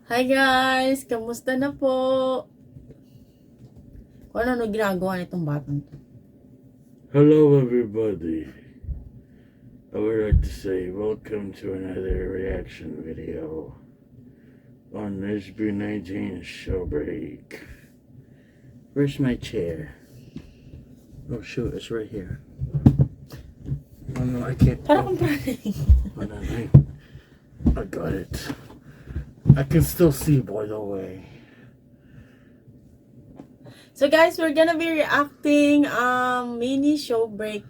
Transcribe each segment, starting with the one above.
Hi guys! Kamusta na po? Kung ano ginagawa nitong batang to? Hello everybody. I would like to say welcome to another reaction video on SB19 Showbreak. Where's my chair? Oh shoot, it's right here. Oh no, I can't. Parang kung praning. Oh, no, I got it. I can still see, by the way. So guys, we're gonna be reacting mini show break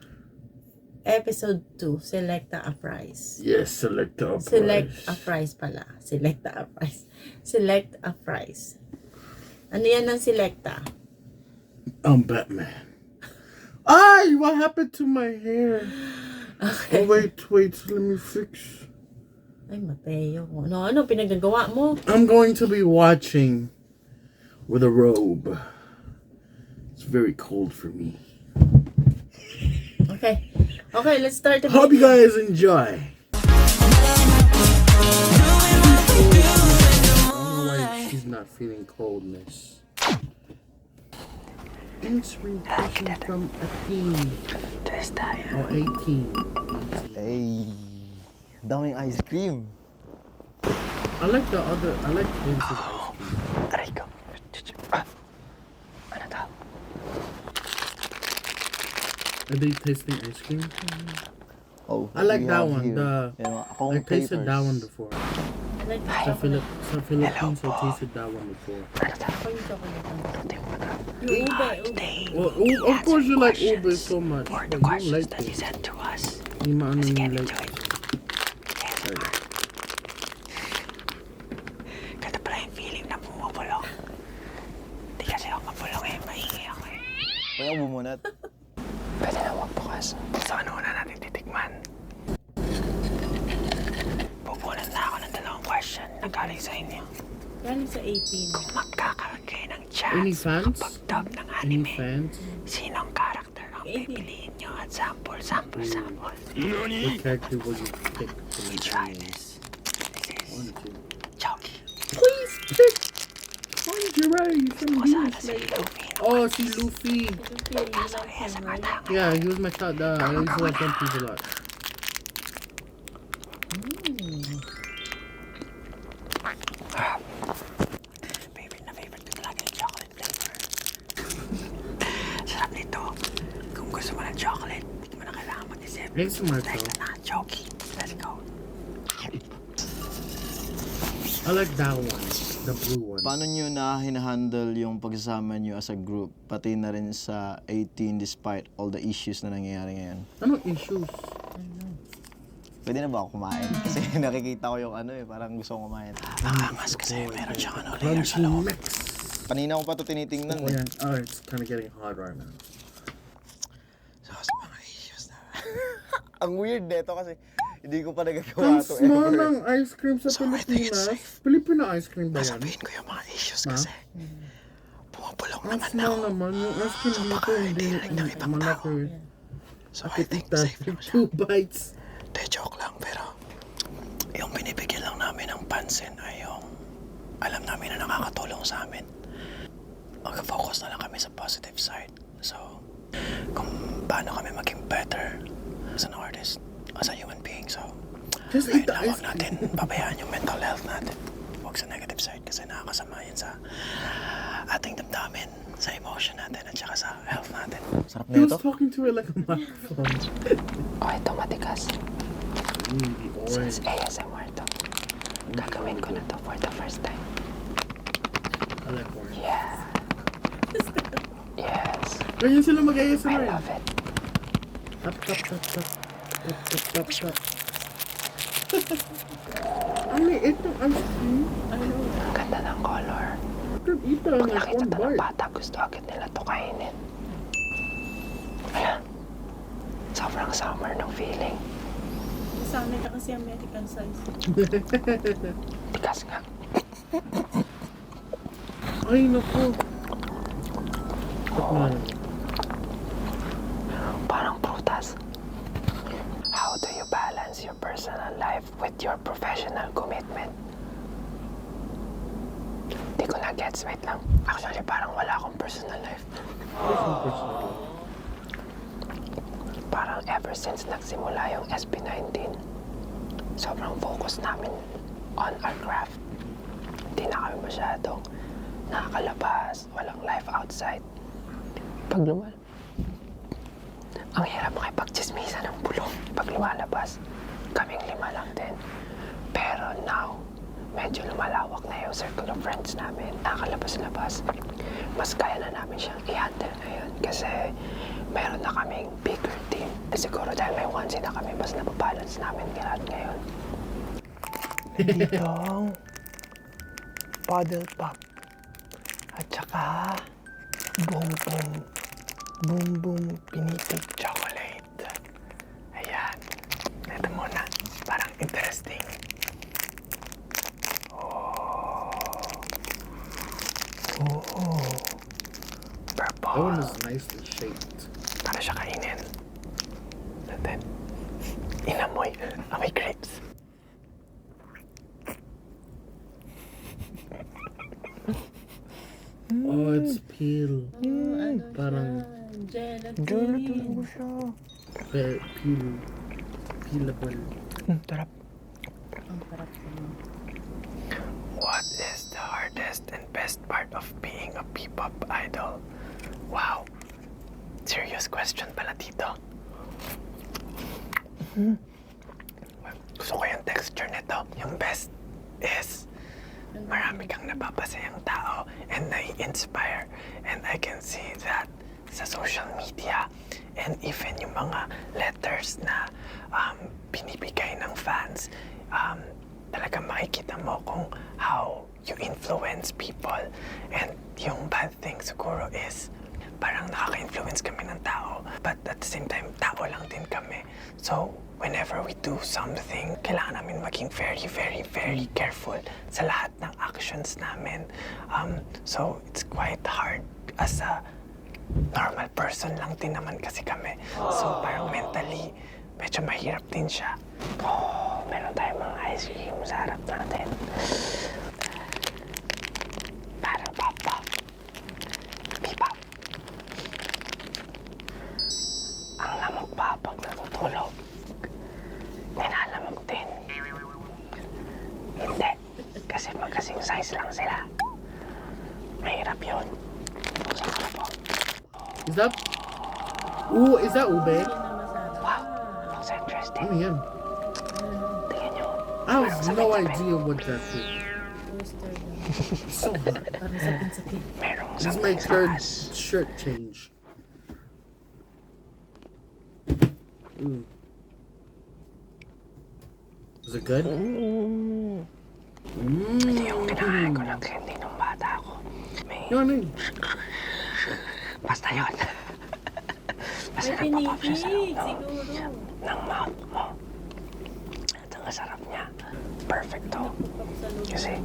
episode 2. Selecta a prize. Yes, select a prize. Select a prize pala. Selecta a prize. Select a prize. Ano yan ng selecta? I'm Batman. Ay, what happened to my hair? Okay. Oh, wait, let me fix. Ay, Mateo. Ano pinagagawa mo? I'm going to be watching with a robe. It's very cold for me. Okay. Okay, let's start the Hope you video. guys enjoy. I don't know why she's not feeling coldness. Inspiration from a teen. Or 18. Hey, daming ice cream. I like Vince's ice cream. Aray ko. Ano daw? Are they tasting ice cream? Oh, I like we that have one. here, I tasted that one before. I like Sa Philippines, I tasted that one before. Yung ube. Well, of course you like ube so much, but you don't like that you it. sent to us. Hindi maano Let's get yung into like. it. Ganda pala yung feeling na bumubulong. Hindi kasi ako mabulong eh, maingay ako eh. Kaya bumunat. Pwede na wag bukas. So ano na natin titikman? Pupunan na ako ng dalawang question na galing sa inyo. Galing sa 18. Kung magkakaroon kayo ng Any chance fans? pag-dub ng Any anime, fans? sinong character ang pipiliin nyo at sample? What character will you pick for We the try anime? this. This One is or two. Chucky. Please pick Tanjiro from O sana si Disney. Luffy. Oh, si Luffy. Kaso eh, sa katang. Yeah, he was my top. I used to like One Piece a lot. Favorite na favorite ko talaga yung chocolate flavor. Sarap nito. Kung gusto mo ng chocolate, hindi mo na kailangan mag-isip. ASMR Try to. na, Chucky. Let's go. I like that one, the blue one. Paano nyo na hinahandle yung pagsasama nyo as a group, pati na rin sa 18 despite all the issues na nangyayari ngayon? Anong issues? Pwede na ba ako kumain? Kasi nakikita ko yung ano eh, parang gusto kong kumain. Mas kasi meron siyang ano layer sa Crunchy loob. mix. Kanina ko pa ito tinitingnan Oh, eh. yeah. Oh, it's kind of getting hot right now. So, sa mga issues na. Ang weird nito kasi hindi ko pa Ang nagagawa to small ever. ng ice cream sa So, I think it's Pilipinas. Filipino ice cream ba yan? Sabihin ko yung mga issues Ha? kasi bumubulong Ang naman small ako. naman. Yung ice cream So, dito, baka hindi hindi ng ibang malaki. So, I I could think eat that safe in lang siya. 2 bites. De, joke lang, pero yung binibigyan lang namin ng pansin ay yung alam namin na nakakatulong sa amin. Mag-focus na lang kami sa positive side. So, kung paano kami maging better as an artist, as a human being. So, Just eat the ayun na, ice huwag natin pabayaan yung mental health natin. Huwag sa negative side kasi nakakasama yan sa ating damdamin, sa emotion natin at saka sa health natin. Sarap He was nito. talking to it like a microphone. Oh, ito matigas. The orange. ASMR to. Gagawin ko na to for the first time. I like orange. Yeah. Yes. Ganyan sila mag-ASMR. I love it. Tap, tap, tap, tap. Tap, tap, tap, tap. Ang liit ng ice cream. Ang ganda ng color. I could eat that in like Nakita one to ng bite. bata, gusto agad nila to kainin. Ayan. Sobrang summer ng feeling. Sa amin na kasi American size. Tigas nga. Ay, naku. Tikman. Parang prutas. How do you balance your personal life with your professional commitment? Hindi ko na gets. Wait lang. Actually, parang wala akong personal life. Parang ever since nagsimula yung SB19, sobrang focus namin on our craft. Hindi na kami masyadong nakakalabas, walang life outside. Pag ang hirap makipagchismisa ng bulong pag lumalabas. Kaming 5 lang din. Pero now, medyo lumalawak na yung circle of friends namin. Nakakalabas-labas. Mas kaya na namin siyang i-handle ngayon kasi meron na kaming bigger team. Siguro dahil may onesie na kami, mas nababalance namin lahat ngayon. Ditong Puddle Pop. At saka Boom Boom Pinitig Chocolate. Ayan. Ito muna. Parang interesting. Oh. That Purple. one is nicely shaped. Para siya kainin. And then, inamoy. Amoy grapes. Oh, it's peel. Ano Parang siya? Gelatin. siya. peel. Peelable. Tarap. Ang sarap naman. What is the hardest and best part of being a P-pop idol? Wow. Serious question pala dito. Gusto ko yung texture nito. Yung best is marami kang napapasayang tao and nai-inspire. And I can see that sa social media and even yung mga letters na binibigay ng fans. Talagang makikita mo kung how you influence people. And yung bad thing siguro is parang nakaka-influence kami ng tao. But at the same time, tao lang din kami. So, whenever we do something, kailangan namin maging very, very, very careful sa lahat ng actions namin. So, it's quite hard as a normal person lang din naman kasi kami. So, parang mentally, medyo mahirap din siya. Oh, meron tayong mga ice cream sa harap natin. Parang pop-pop. P-pop. Ang lamok pa pag natutulog. Nilalamok din. Hindi. Kasi magkasing size lang sila. Mahirap yun. Buksan ko na po. Is that? Ooh, is that ube? Wow. Looks interesting. Oh yeah. Tingnan nyo. I have no idea what that is. Toaster lang. It's so hot. Parang sapin-sapin. Merong This is my something sa third taas. shirt change. Ooh. Is it good? Ito yung kinakain ko ng candy nung bata ako. May... You know what I mean? Basta yun. Basta May nagpa-pop siya sa loob pinipig, siguro. ng mouth mo. At ang sarap niya. Perfecto. Kasi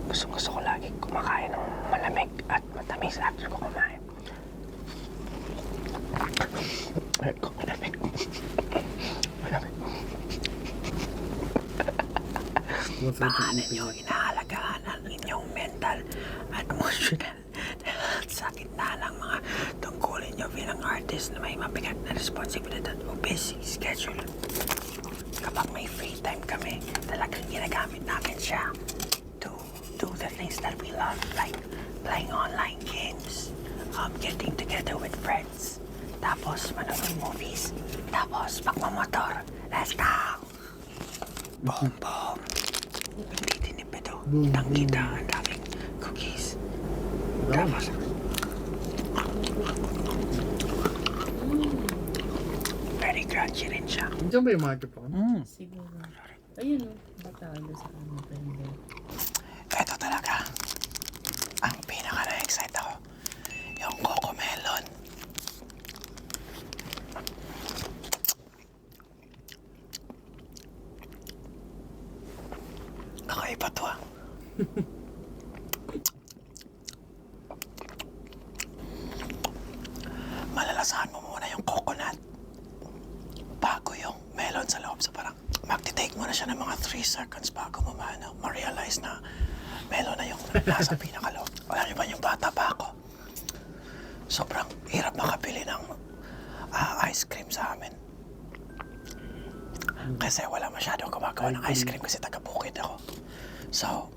gusto ko lagi kumakain ng malamig at matamis after ko kumain. Malamig. Malamig. What's that Baka to eat? ninyo inaalagaan ang inyong mental at emotional sa gitna ng mga tungkulin nyo bilang artist na may mabigat na responsibilidad o busy schedule. Kapag may free time kami, talagang ginagamit namin siya to do the things that we love, like playing online games, getting together with friends, tapos manonood movies, tapos magmamotor. Let's go! Boom, boom! Hindi tinipid o. Kitang-kita ang daming cookies. Tapos, very crunchy rin siya. Diyan ba yung microphone? Siguro. Ayun o. Batalo sa ano pa yun. Ito talaga. Ang pinaka na-excite ako. Yung Coco Melon. Kakaiba to ah. Malalasahan mo muna yung coconut bago yung melon sa loob. So parang magti-take mo na siya ng mga 3 seconds bago mo ma-realize na melon na yung nasa pinakaloob. mataba ako. Sobrang hirap makabili ng ice cream sa amin. Kasi wala masyadong gumagawa ng ice cream kasi taga-bukid ako. So,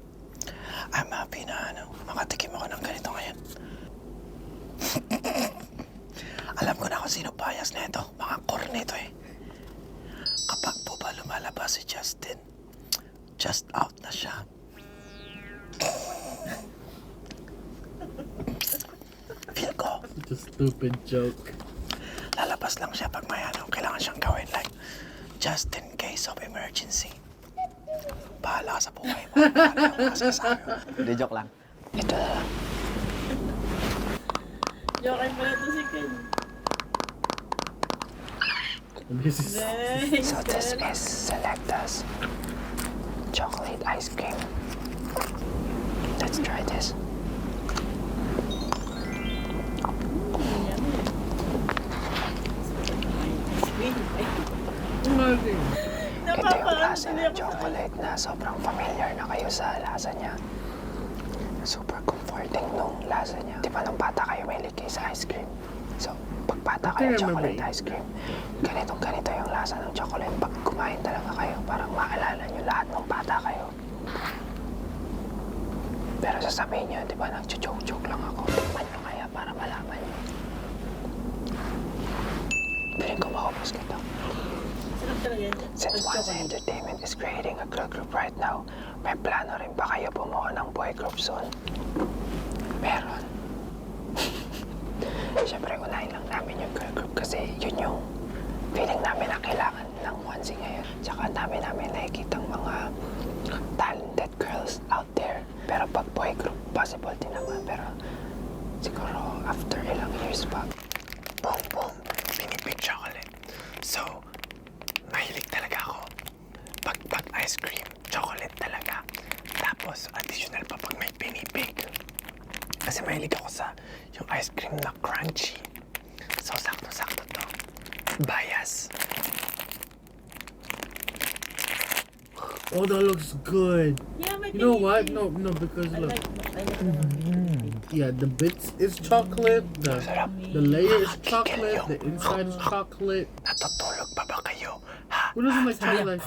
I'm happy na makatikim ako ng ganito ngayon. Alam ko na kung sino bias na ito. Mga corny ito eh. Kapag po ba lumalabas si Justin, just out na siya. Feel ko, It's a stupid joke. lalabas lang siya pag may kailangan siyang gawin. Like, just in case of emergency. Bahala ka sa buhay mo. Bahala ka masasabi mo. Hindi, joke lang. Ito na lang. Joker pala to si Ken. This is Next. So this is Selecta's chocolate ice cream. Let's try this. amazing. Ito yung lasa ng chocolate na sobrang familiar na kayo sa lasa niya. Super comforting nung lasa niya. Di ba nung bata kayo may kayo sa ice cream? So, pag bata kayo chocolate ice cream, ganito yung lasa ng chocolate. Pag kumain talaga kayo, parang maalala nyo lahat ng bata kayo. Pero sasabihin nyo, di ba, nag-joke lang ako. Tikman nyo kaya para malaman nyo. Piling ko maubos kita. Sarap talaga yan. Since Wanza Entertainment is creating a girl group right now, may plano rin ba kayo bumuo ng boy group soon? Meron. Siyempre, unahin lang namin yung girl group kasi yun yung feeling namin na kailangan ng Wanzi ngayon. Tsaka dami namin nakikitang mga talented girls out there. Pero pag boy group, possible din naman. Pero siguro after ilang years pa. Boom, boom. Pinipig chocolate. So, mahilig talaga ako. Pag ice cream, chocolate talaga. Tapos, additional pa pag may pinipig. Kasi mahilig ako sa yung ice cream na crunchy. So, sakto-sakto to. Bias. Oh, that looks good. Yeah, may You know what? pinipig. No, because I look. like naman. Yeah, the bits is chocolate. The layer is chocolate. The inside is chocolate. Natutulog pa ba kayo? Ha? Who doesn't like chocolate?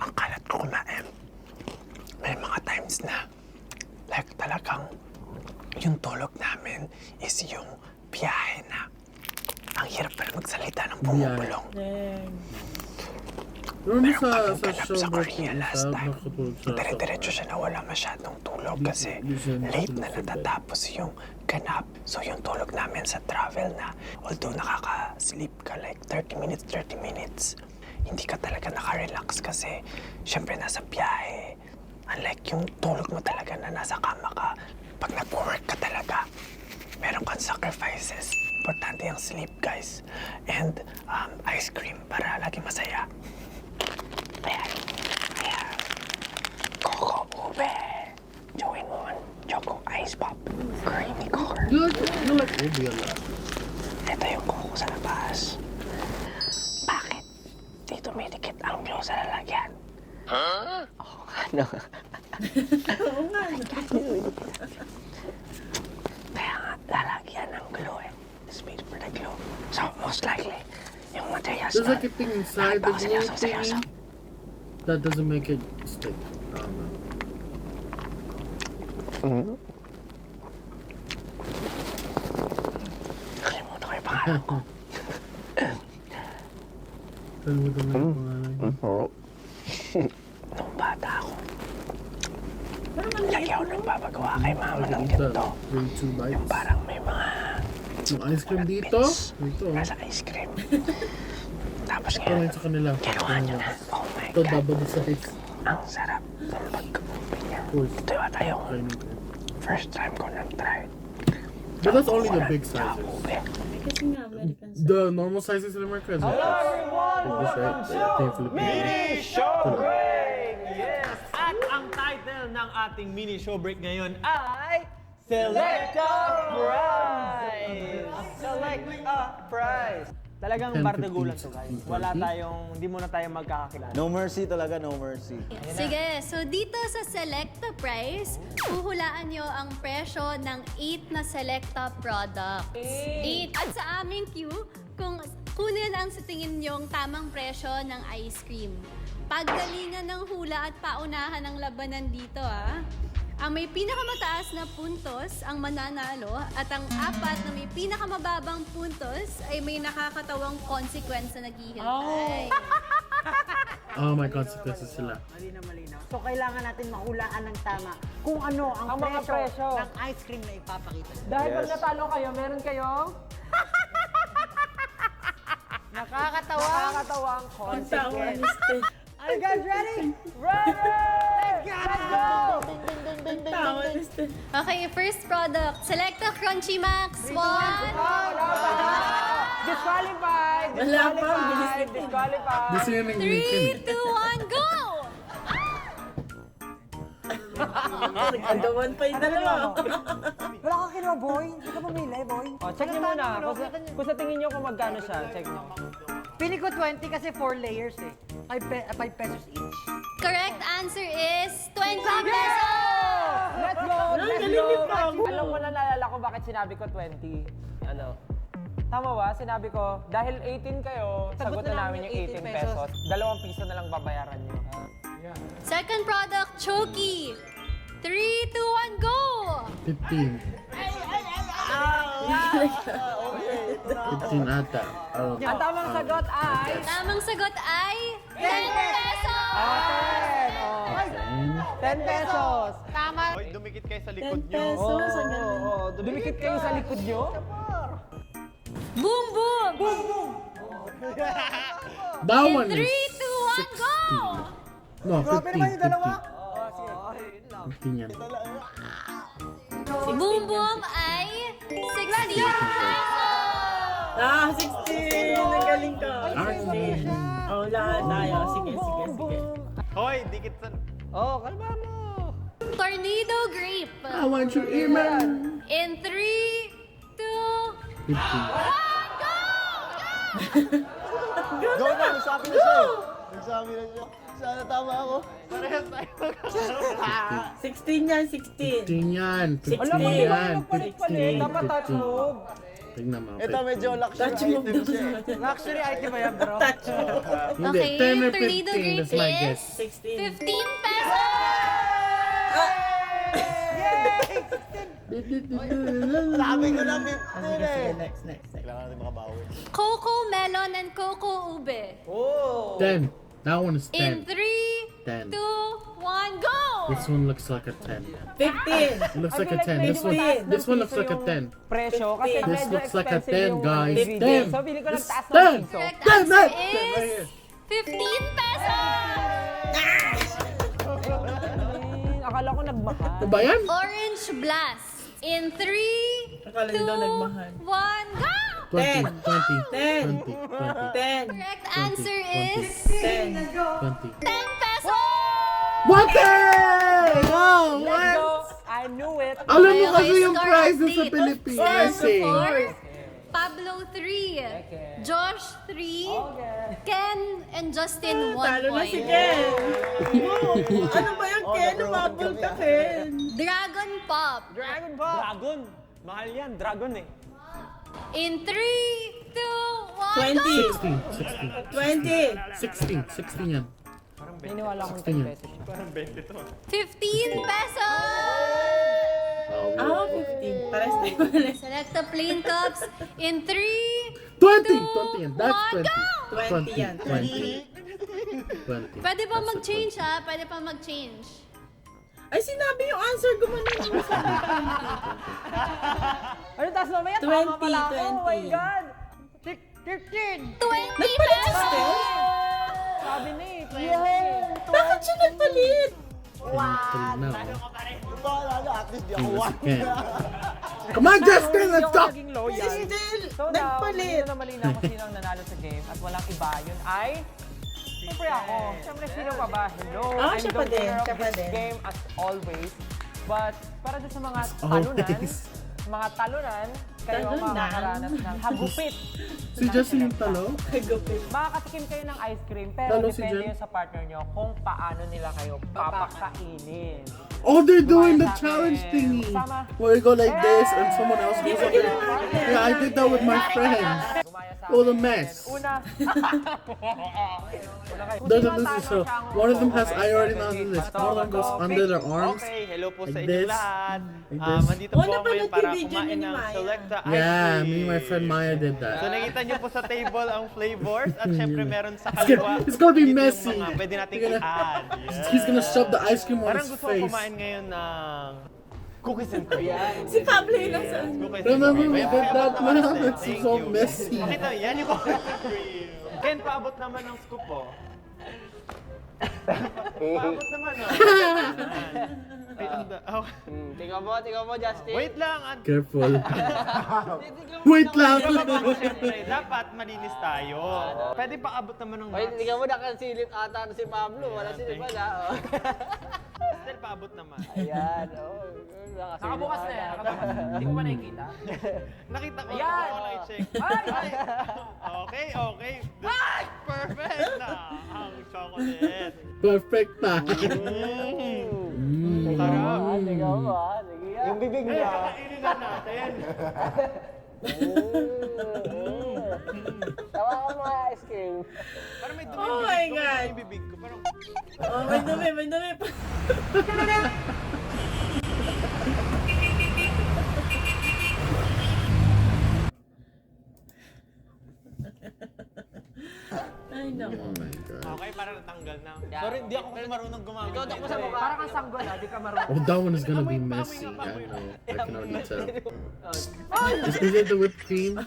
Ang kalat ko kumain. May mga times na like talagang yung tulog namin is yung biyahe na. Ang hirap pala magsalita ng bumubulong. Dang. Remember Pero pag yung sa ganap show sa break Korea yung last sa time, nakatulog sa dire-diretso siya na wala masyadong tulog kasi late na natatapos yung ganap. So yung tulog namin sa travel na, although nakaka-sleep ka like 30 minutes, hindi ka talaga naka-relax kasi syempre nasa biyahe. Unlike yung tulog mo talaga na nasa kama ka, pag nag-work ka talaga, meron kang sacrifices. Importante yung sleep, guys. And ice cream para lagi masaya. Ayan. Ayan. Coco Ube. Join mo on Choco Ice Pop. Creamy core. You like Ubi a lot. Ito yung coco sa labas. Bakit? Dito may dikit ang glue sa lalagyan. Huh? Oh, ano? Oo nga. Kaya nga, lalagyan ng glue eh. Speed for the glue. So, most likely, yung materials There's like a thing inside the glue seryoso. thingy that doesn't make it stick. Nakalimutan ko yung pangalan ko. Kalimutan mo yung pangalan. Nung bata ako, Parang ang lagi liit ako mo. nagpapagawa kay mama ng Eat ganito. that. Bring 2 Yung bites. parang may mga Yung ice cream dito. bits Dito. nasa ice cream. Tapos Ito ngayon, lang sa kanila. ginawa niya na. Oh my Ito God, double the size. ang sarap ng pagkakumpin niya. Cool. Ito yata yung Tiny bit. first time ko nag-try. But that's only the big sizes. Ube. Kasi nga, American size. The normal sizes in America is like this. Like this, right? I think Philippines. Yes! At ang title ng ating mini show break ngayon ay Select a Prize! Select a Prize! Talagang 10, bardagulan 15, to guys. 16, Wala 20. tayong, hindi muna tayo magkakakilala. No mercy talaga, no mercy. Sige, so dito sa Selecta Price, huhulaan nyo ang presyo ng 8 na Selecta product. 8. At sa aming queue, kung kunin ang sa tingin nyong tamang presyo ng ice cream. Paggalingan ng hula at paunahan ng labanan dito Ang may pinakamataas na puntos ang mananalo at ang apat na may pinakamababang puntos ay may nakakatawang consequence na naghihintay. Oh my consequences sila. So, kailangan natin mahulaan ng tama kung ano ang, mga presyo ng ice cream na ipapakita. Dahil pag natalo kayo, meron kayong nakakatawang Ang tawa consequence. ni Steph. Are you guys ready? Ready! Let's go! Ang tawa ni Steph. Okay, first product. Selecta Crunchy Max. 1. Disqualified! Wala pa, bilis Disqualified! na. Disqualified! Gusto yun ng 3, 2, 1, go! Nag-agawan pa yung dalawa. Wala ka kinuha, boy. Hindi ka pumili, boy. Oh, check niyo muna. Kung sa tingin niyo kung magkano siya, check niyo. Pili ko 20 kasi 4 layers 5 pesos each. Correct answer is 20 pesos! Let's go! Ang Let's galing go! ni Pablo. Alam ko na naalala ko bakit sinabi ko 20. Ano? Tama ba? Sinabi ko, dahil 18 kayo, Sagot sagutin na namin namin yung yung 18 pesos. 2 piso na lang babayaran niyo. Second product, Choki. 3, 2, 1, go! 15. 15 ata. Oh. Ang tamang sagot ay... Tamang sagot ay 10 pesos! 10 pesos! Tama. Hoy, dumikit kayo sa 10 pesos. Ang galing. Dumikit kayo sa likod niyo? Boom, boom! That In one 3, 2, is 1, go! no, 15. 15 yan. Boom, boom ay 16 pesos! 16! Ang galing ka. 16. Oh, lahat tayo. Sige. Hoy, dikit sa... Oh, kalma mo! Tornado Grape. I want your email. In 3, 2, 15. Go na, nagsabi na siya. Nagsabi na siya. Sana tama ako. 16 yan, 16. 15 yan. 15 Alam mo, di ba yan. yung palit-palit? Dapat touch 15. move. Tingnan mo. Ito medyo luxury Touch move item daw siya. sa Luxury item ba yan, bro? touch move. Hindi, Okay, 10 or Tornado 15. That's my Grape guess. is 16. 15 pesos! Sabi ko na 15 Sige, eh. next. Kailangan natin makabawi. Coco Melon and Coco Ube. 10. That one is In 10. 3, 2, 1, 10. go! This one looks like a 10. 15. It looks like a 10. This one looks like a 10. Presyo kasi This medyo looks like a expensive 10, yung guys. ingredient. 10. So, pili ko ng This taas is ng 10. piso. Correct Damn answer it! is 15 pesos! Akala ko nagmahal. Ano ba yan? Orange Blast. In 3, Akala 2, nila magmahal. 1, go! 20. 10. 20. 20. 10. Correct answer 20. is 10. 20. 10 pesos! What? Oh, Let's what? go! I knew it! Alam mo Okay, kasi yung score prizes sa update. Pilipinas eh. 4, Pablo 3, Josh 3, Ken and Justin 1 Talo na si point. Ken. Ano ba yung Ken? Umabol ka, Ken. Dragon Pop. Dragon Ball! Dragon! Mahal yan, dragon eh. In 3, 2, 1, 20. go! 20. 16 yan. Niniwala akong 16 10 yan. pesos. 15 pesos! Ah, 15. Pares tayo ulit. Select the plain cups. In 3, 20 yan. That's 20 20. yan. 20. pwede pa mag-change ha? Pwede pa mag-change. Ay, sinabi yung answer. Gumanon mo sa Ano taas mamaya? 20, Tama pala ako. Oh my 20. God! 20 Nagpalit si pesos! Steph? Sabi na eh. Bakit siya nagpalit? 3 now. At least di ako one. Ken. Come on, Justin, let's Hindi ako go! naging loyal. Still, So now, nagpalit. malinaw na malinaw kung sino ang nanalo sa game at walang iba. Yun ay... Siyempre ako. Siyempre sino pa ba? Hello, Ah, I'm siya the pa din, winner siya of pa this din. game as always. But para dun sa mga As talunan, always. mga talunan, kayo Talo na. makakaranas ng hagupit. Si Justin yung talo? Kagupit. Makakatikim kayo ng ice cream, pero Talo si depende Jen. yun sa partner nyo kung paano nila kayo papakainin. Oh, they're doing the Gumaya sa challenge akin. thingy. Sama. Where you go like this and someone else goes up there. Yeah, I did that with my friends. Gumaya sa Oh, the akin. mess. Una. Una kayo. There's a this is so. One of them has, I already know this. One of them goes under their arms. Okay, hello po sa Like inyong this. lahat. Like this. Mandito Oh, po ako napanood ngayon ko para yung video kumain ni ng Maya. Selecta Ice Yeah, Cream. me and my friend Maya did So that. nakita niyo po sa table ang flavors at syempre meron sa kaliwa. It's gonna be dito yung messy. mga pwede nating You're gonna- i-add. He's gonna shove the ice cream on Parang his gusto ko face. kumain ngayon ng cookies and cream. Si Pablo yun nasa Cookies and Remember cream. we Ayan, did that, pakita man? natin. It's Thank so you. messy. Pakita, yan yung cookies and cream. Ken, paabot naman ng scoop oh. Paabot naman oh. Ay, oh. Tingnan mo, Justin. Wait lang. Careful. Wait lang. Siyempre, dapat malinis tayo. Pwede pa abot naman ng nuts. Tingnan mo, nakasilip ata si Pablo. Wala silip wala. Still paabot naman. Ayan, nakabukas na yan. Hindi ko pa nakikita. Nakita ko. Ayan. Ako lang i-check. Ay! Okay, okay. Ay! Perfect na ang chocolate. Perfect na. Sarap. Tingnan mo, sige yan. Yung bibig Eh, niya. kakainin na natin. Tawa ka mga ice cream. Parang may dumi. Oh my God. Yung bibig ko. Parang, Oh, may dumi, may dumi pa. Ay, naku. okay, parang natanggal na. Sorry, hindi ako kasi marunong gumamit. Ikaw, Sa mukha. Parang kang sanggol, di ka marunong. Oh, that one is gonna be messy. I know. I can already tell. Is it the whipped cream? I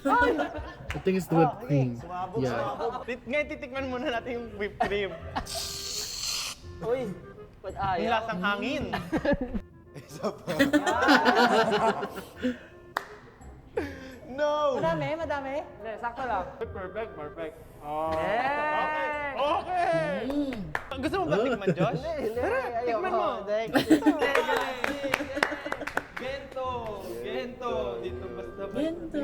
think it's the whipped cream. Yeah. Ngayon, titikman muna natin yung whipped cream. Uy, ba't Yung ayaw? lasang hangin. No! Madami. Hindi, sakto lang. Perfect, perfect. Hey! Okay! Gusto mo ba tikman, Josh? Tara, tikman mo. Gento! Gento! Dito basta ba? Gento.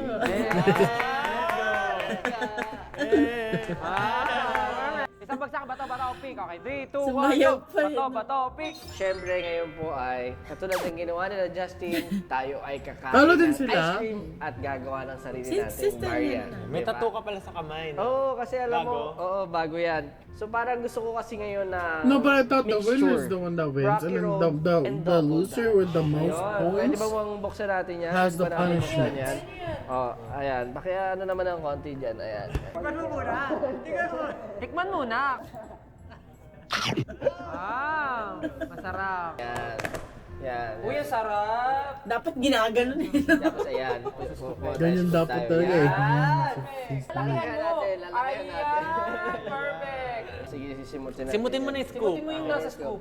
Isang bagsak, bato, pick. Okay, 3, 2, 1, Sumayaw go! pa yun. Bato, pick. Siyempre ngayon po ay katulad ng ginawa nila Justin, tayo ay kakain Talo din ng sila. ice cream at gagawa ng sarili nating Sister variant. yan. May tattoo ka pala sa kamay. No? Oo, kasi alam mo, Bago? oo, bago yan. So parang gusto ko kasi ngayon na No, but I thought the winner mixture. is the one that wins, Rocky and then Road the and the double loser down. with the most Ayun, pwede points. ba bang buksan natin yan? Has Hindi the ba natin buksan punishment. yan? Oh, ayan. Pakiya ano naman ng konti dyan, ayan. Tikman muna. Wow, masarap. Yan. Yan. Uy, ang sarap. Dapat ginaganon eh. Tapos ayan. Ganyan dapat talaga eh. Lalagyan natin, lalagyan natin. Ayan, perfect. Sige, sisimutin natin. Simutin mo na yung scoop. Simutin mo yung nasa scoop.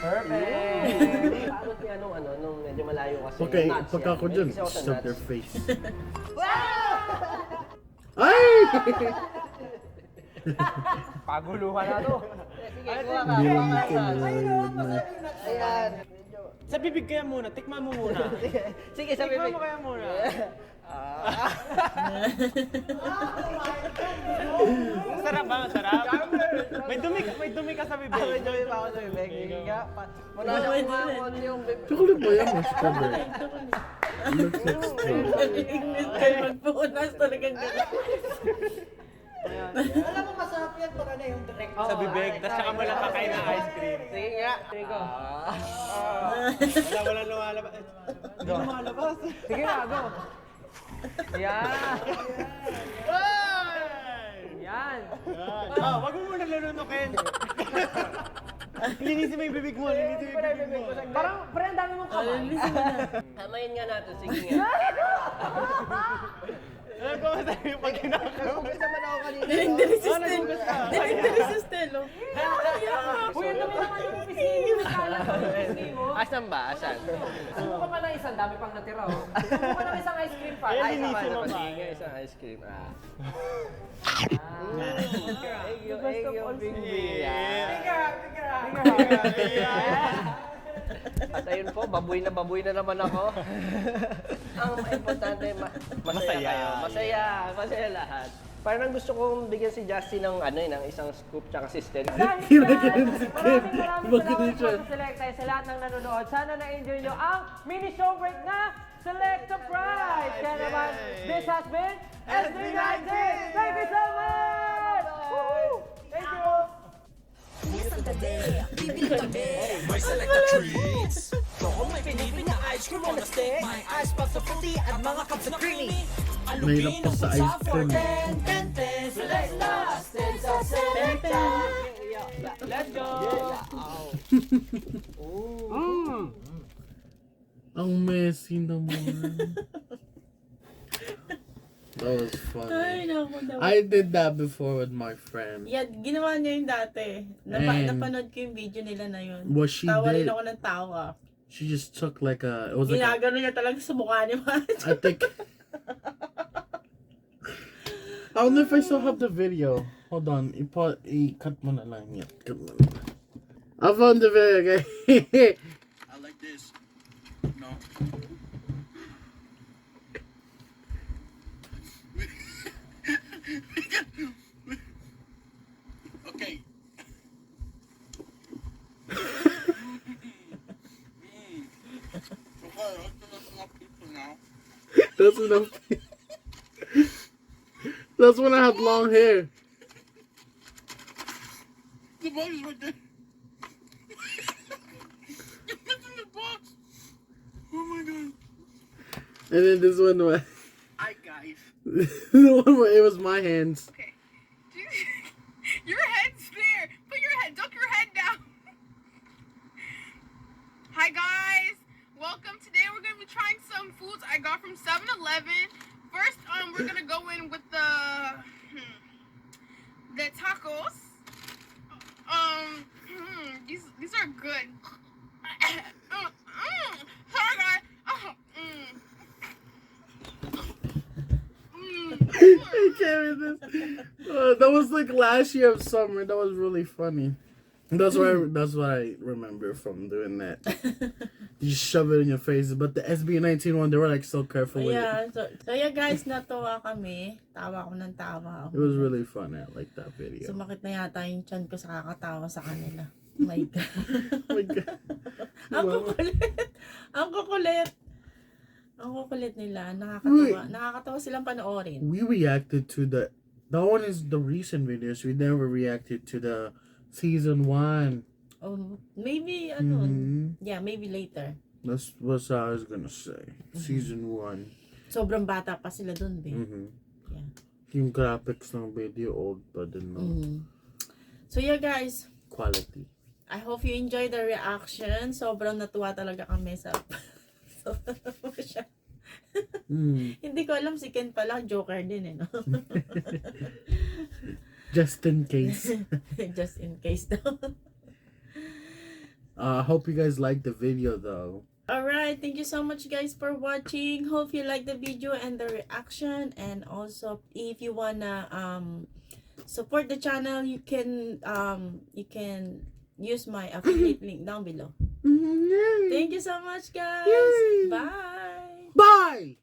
Perfect! Paano nung medyo malayo kasi Okay, yung nuts pagka yan. ako May dyan, isa ako sa shove nuts. their face. Ay! Paguluhan na to. Sige, kuha ka. Hindi Kuha lang ka. ko. Ayan. Sa bibig kaya muna. Tikman mo muna. Sige, sa Tikman bibig. mo kaya muna. Sarap ba? Sarap? May dumi ka sa bibig. May dumi pa ako sa bibig. Sige nga. Muna na Pwede kumain rin. konti yung bibig. Chocolate ba yan or strawberry? Looks like strawberry. Ingles kayo magpunas talagang gano'n. Alam mo, masarap yan pag ano yung direct. Sa bibig. Tapos saka mo lang kakain ng ice cream. Sige nga. Sige ko. Wala lumalabas. Hindi lumalabas. Sige na, go. Yan. Yan. Wag mo muna lulunukin. Linisin mo yung bibig mo. Linisin mo yung bibig mo. Parang, pre, ang dami mong kamay. Hamayin nga natin. Sige nga. Alam ko masaya yung pag kinakain. Nagugas naman ako kanina. Direk-diri si Stelo. Direk-diri si Stelo. Uy, ang dami naman yung pisngi. Kala ko yung pisngi mo. Asan ba? Asan? Subukan pa ng isang, dami pang natira. Oh. Subukan ng isang ice cream pa. Ayan, Ay, linisin mo sama pa. naman. Sige nga, isang ice cream. Thank you, Big B. Yeah. Tiga. At ayun po, baboy na naman ako. Ang importante, masaya kayo. Masaya lahat. Parang gusto kong bigyan si Justin ng ng isang scoop tsaka assistant. Kinakain si Ken. Maraming salamat po sa Selecta sa lahat ng nanonood. Sana na-enjoy nyo ang mini show break na Selecta Prize! Kaya naman, this has been SB19! Thank you so much! Woo! Thank you! May Selecta treats. Boko may pinipin na ice cream on a stick. May ice pop sa fruity at mga cups of creamy. Mahirap pa sa ice cream. Selecta! Selecta! Let's go! Ang messy naman. That was funny. Ay, naku, I did that before with my friend. Yeah, ginawa niya yung dati. And- Napanood ko yung video nila na yun. What she Tawa rin did, ako ng tawa. she just took like a, it was like a, Ginagano niya talaga sa mukha ni Macho. I think, I don't know if I still have the video. Hold on, i-cut mo na lang yan. Cut mo na lang. I found the video, okay? I like this. No. Okay. That's enough. That's when I had long hair. The box is right there. It's in the box. Oh my god. And then this one, where- Hi guys. the one where it was my hands. Okay. Your head's there. Put your head, duck your head down. Hi guys. Welcome. Today we're gonna be trying some foods I got from 7-Eleven. First, we're gonna go in with the tacos. These are good. Hi guys. I can't with this. That was like last year of summer. That was really funny. That's what I remember from doing that. You just shove it in your face. But the SB19 one, they were like so careful with Yeah, it. so yeah guys, natuwa kami. Tawa ko ng tawa. It was really fun. I liked that video. Sumakit na yata yung tiyan ko sa kakatawa sa kanila. My God. Oh my God. Ang kukulit. Ang kukulit. Ang kukulit nila. Nakakatawa. Nakakatawa silang panoorin. We reacted to that one is the recent videos. We never reacted to the season 1. Maybe, yeah, maybe later. That's what I was gonna say. Season 1. Sobrang bata pa sila dun, babe. Yeah. Yung graphics ng video old pa din, no? So yeah guys, Quality. I hope you enjoy the reaction. Sobrang natuwa talaga kami sa siya. Hindi ko alam si Ken pala, Joker din eh, no? Just in case. Just in case daw. Hope you guys liked the video though. Alright, thank you so much guys for watching. Hope you like the video and the reaction. And also, if you wanna support the channel, you can use my affiliate link down below. Thank you so much guys. Yay. Bye. Bye!